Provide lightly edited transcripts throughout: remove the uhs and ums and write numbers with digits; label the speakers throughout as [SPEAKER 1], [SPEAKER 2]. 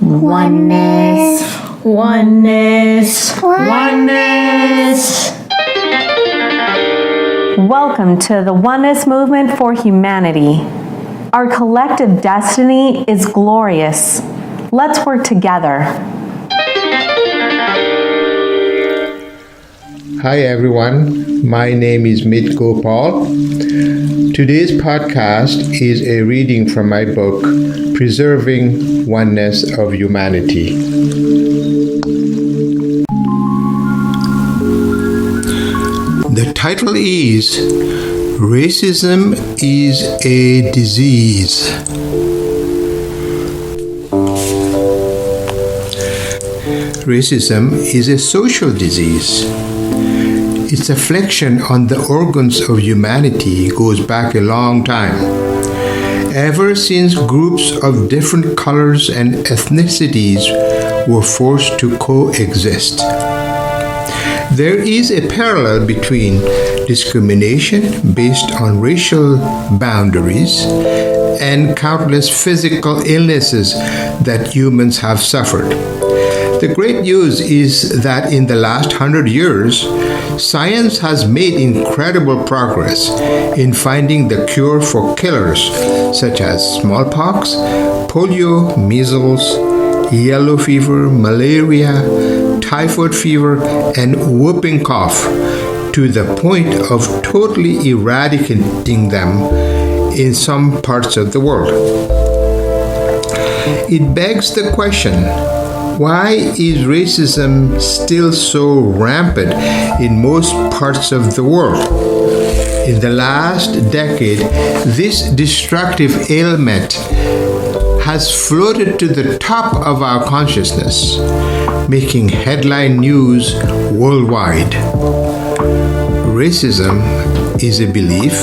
[SPEAKER 1] Oneness. Oneness. Oneness.
[SPEAKER 2] Welcome to the Oneness Movement for Humanity. Our collective destiny is glorious. Let's work together.
[SPEAKER 3] Hi everyone, my name is Mit Gopal. Today's podcast is a reading from my book, Preserving Oneness of Humanity. The title is Racism is a Disease. Racism is a social disease. Its affliction on the organs of humanity goes back a long time. Ever since groups of different colors and ethnicities were forced to coexist. There is a parallel between discrimination based on racial boundaries and countless physical illnesses that humans have suffered. The great news is that in the last 100 years, science has made incredible progress in finding the cure for killers such as smallpox, polio, measles, yellow fever, malaria, typhoid fever, and whooping cough, to the point of totally eradicating them in some parts of the world. It begs the question, why is racism still so rampant in most parts of the world? In the last decade, this destructive ailment has floated to the top of our consciousness, making headline news worldwide. Racism is a belief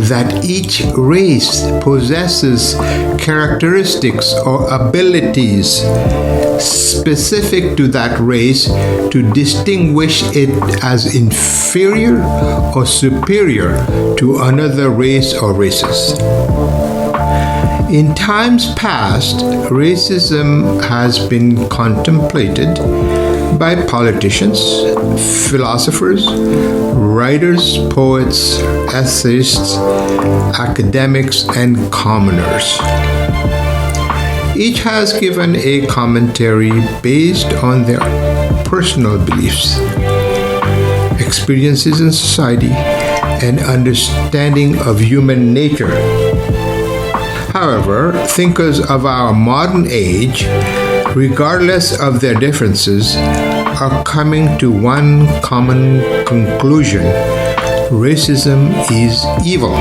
[SPEAKER 3] that each race possesses characteristics or abilities specific to that race to distinguish it as inferior or superior to another race or races. In times past, racism has been contemplated by politicians, philosophers, writers, poets, essayists, academics, and commoners. Each has given a commentary based on their personal beliefs, experiences in society, and understanding of human nature. However, thinkers of our modern age, regardless of their differences, are coming to one common conclusion: racism is evil.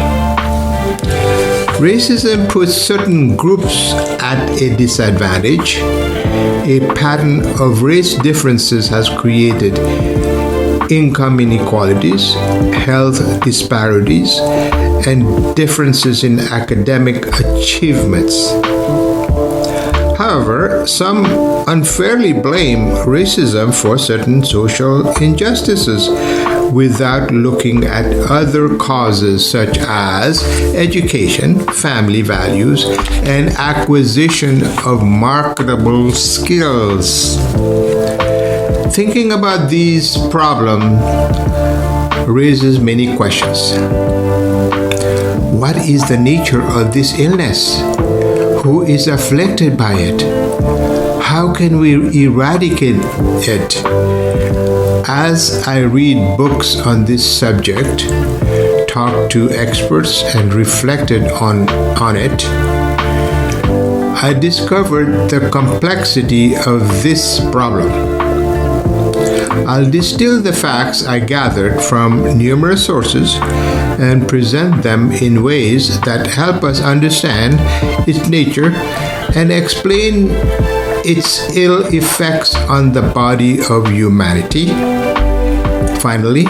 [SPEAKER 3] Racism puts certain groups at a disadvantage. A pattern of race differences has created income inequalities, health disparities, and differences in academic achievements. However, some unfairly blame racism for certain social injustices without looking at other causes such as education, family values, and acquisition of marketable skills. Thinking about these problems raises many questions. What is the nature of this illness? Who is afflicted by it? How can we eradicate it? As I read books on this subject, talked to experts, and reflected on it, I discovered the complexity of this problem. I'll distill the facts I gathered from numerous sources and present them in ways that help us understand its nature and explain its ill effects on the body of humanity. Finally,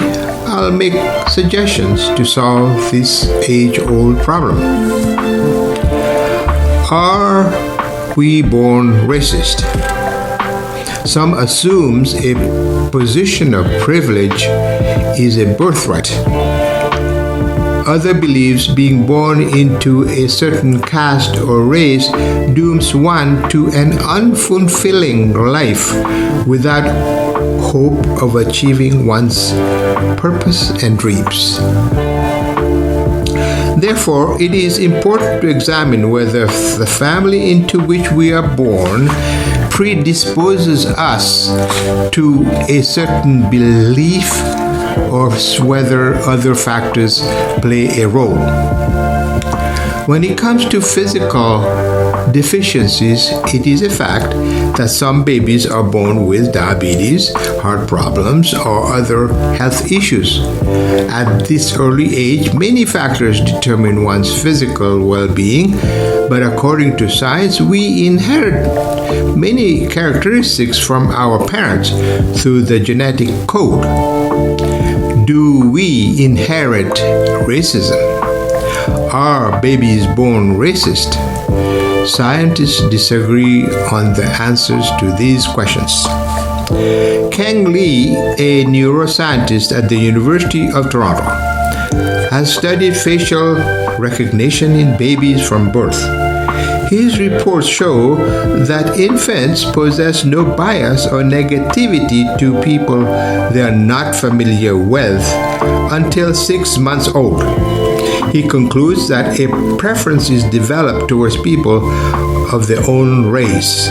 [SPEAKER 3] I'll make suggestions to solve this age-old problem. Are we born racist? Some assumes a position of privilege is a birthright. other believes being born into a certain caste or race dooms one to an unfulfilling life without hope of achieving one's purpose and dreams. Therefore, it is important to examine whether the family into which we are born predisposes us to a certain belief or whether other factors play a role. When it comes to physical deficiencies, it is a fact that some babies are born with diabetes, heart problems, or other health issues. At this early age, many factors determine one's physical well-being, but according to science, we inherit many characteristics from our parents through the genetic code. Do we inherit racism? Are babies born racist? Scientists disagree on the answers to these questions. Kang Lee, a neuroscientist at the University of Toronto, has studied facial recognition in babies from birth. His reports show that infants possess no bias or negativity to people they are not familiar with until 6 months old. He concludes that a preference is developed towards people of their own race.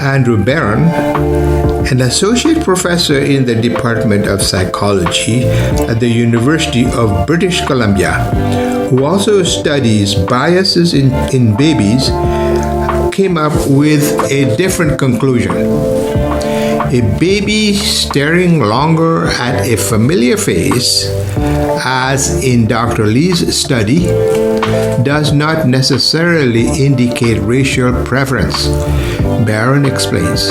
[SPEAKER 3] Andrew Barron, an associate professor in the Department of Psychology at the University of British Columbia, who also studies biases in babies, came up with a different conclusion. A baby staring longer at a familiar face, as in Dr. Lee's study, does not necessarily indicate racial preference, Barron explains.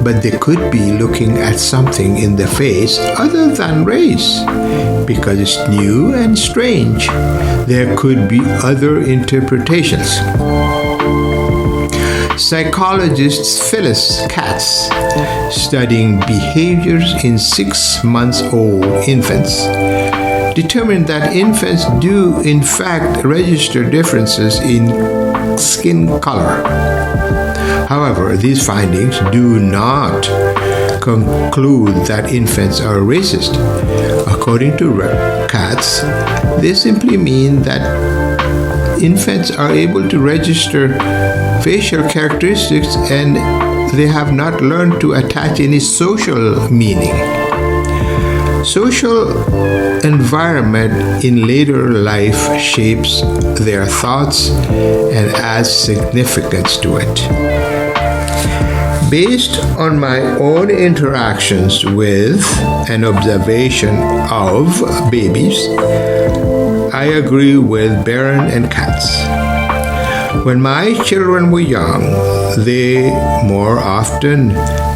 [SPEAKER 3] But they could be looking at something in the face other than race. Because it's new and strange, there could be other interpretations. Psychologist Phyllis Katz, studying behaviors in 6-month-old infants, determined that infants do in fact register differences in skin color. However, these findings do not conclude that infants are racist. According to Katz, they simply mean that infants are able to register facial characteristics and they have not learned to attach any social meaning. Social environment in later life shapes their thoughts and adds significance to it. Based on my own interactions with and observation of babies, I agree with Barron and Katz. When my children were young, they more often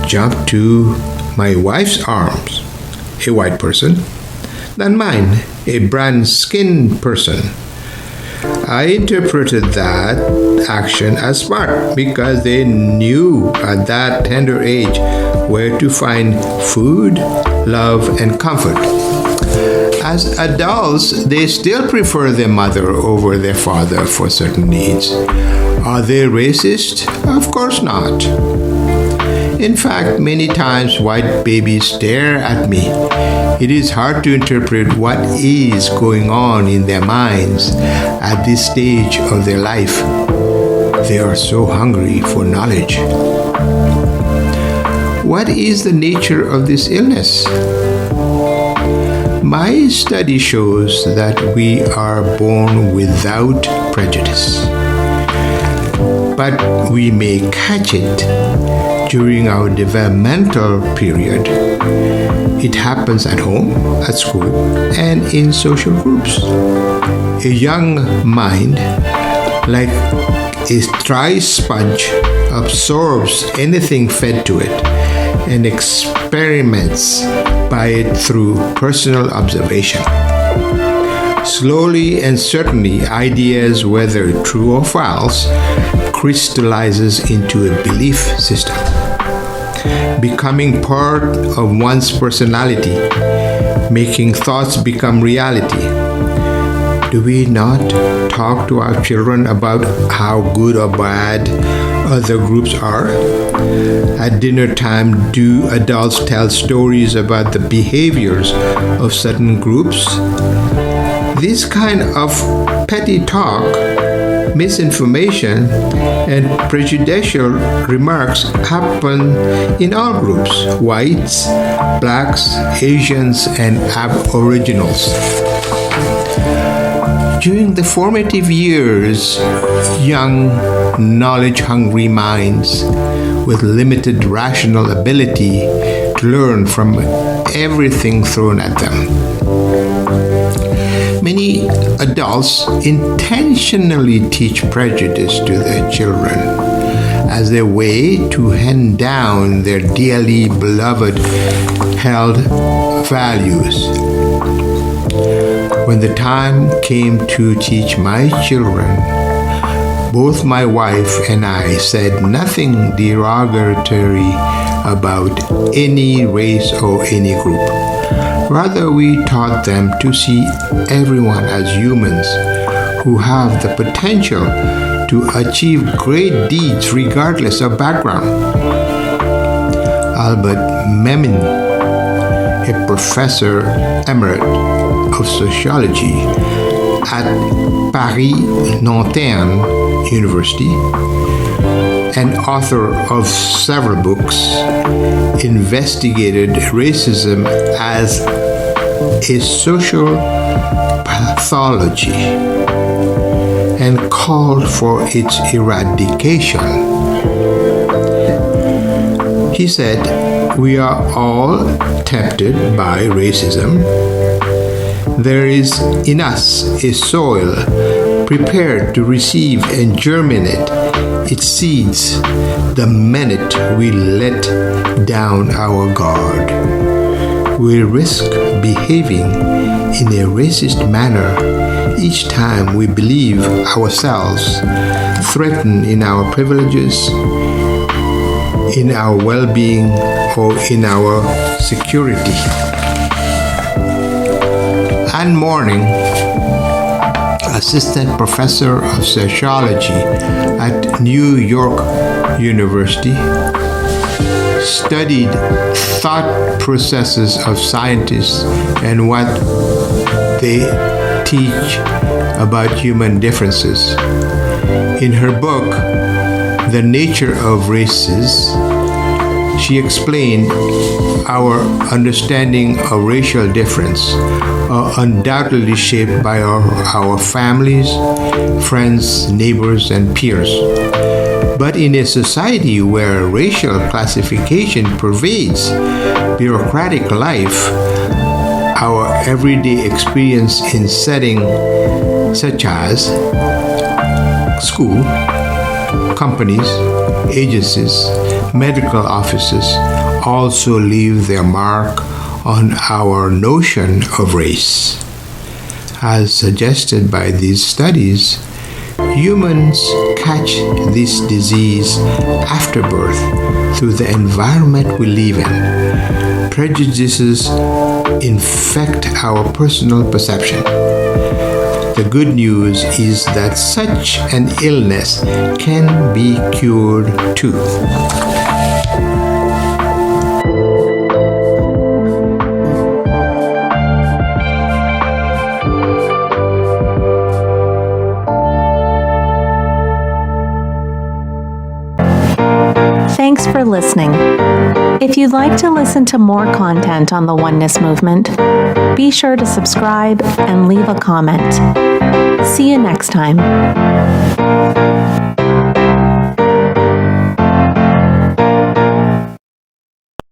[SPEAKER 3] jumped to my wife's arms, a white person, than mine, a brown-skinned person. I interpreted that action as smart because they knew at that tender age where to find food, love, and comfort. As adults, they still prefer their mother over their father for certain needs. Are they racist? Of course not. In fact, many times white babies stare at me. It is hard to interpret what is going on in their minds at this stage of their life. They are so hungry for knowledge. What is the nature of this illness? My study shows that we are born without prejudice, but we may catch it during our developmental period. It happens at home, at school, and in social groups. A young mind, like a dry sponge, absorbs anything fed to it and experiments by it through personal observation. Slowly and certainly, ideas, whether true or false, crystallizes into a belief system, becoming part of one's personality. making thoughts become reality. Do we not talk to our children about how good or bad other groups are? At dinner time, do adults tell stories about the behaviors of certain groups? This kind of petty talk, misinformation, and prejudicial remarks happen in all groups: whites, blacks, Asians, and aboriginals. During the formative years, young, knowledge-hungry minds with limited rational ability to learn from everything thrown at them. Many adults intentionally teach prejudice to their children as their way to hand down their dearly beloved held values. When the time came to teach my children, both my wife and I said nothing derogatory about any race or any group. Rather, we taught them to see everyone as humans who have the potential to achieve great deeds regardless of background. Albert Memon, a professor emerite of sociology at Paris-Nanterre University and author of several books, investigated racism as a social pathology and called for its eradication. He said, "We are all tempted by racism. There is in us a soil prepared to receive and germinate its seeds the minute we let down our guard. We risk behaving in a racist manner each time we believe ourselves threatened in our privileges, in our well-being, or in our security." Anne Morning, assistant professor of sociology at New York University, studied thought processes of scientists and what they teach about human differences. In her book, The Nature of Races, she explained our understanding of racial difference are undoubtedly shaped by our families, friends, neighbors, and peers. But in a society where racial classification pervades bureaucratic life, our everyday experience in settings such as school, companies, agencies, medical offices also leave their mark on our notion of race. As suggested by these studies, humans catch this disease after birth through the environment we live in. Prejudices infect our personal perception. The good news is that such an illness can be cured too.
[SPEAKER 2] Thanks for listening. If you'd like to listen to more content on the Oneness Movement, be sure to subscribe and leave a comment. See you next time.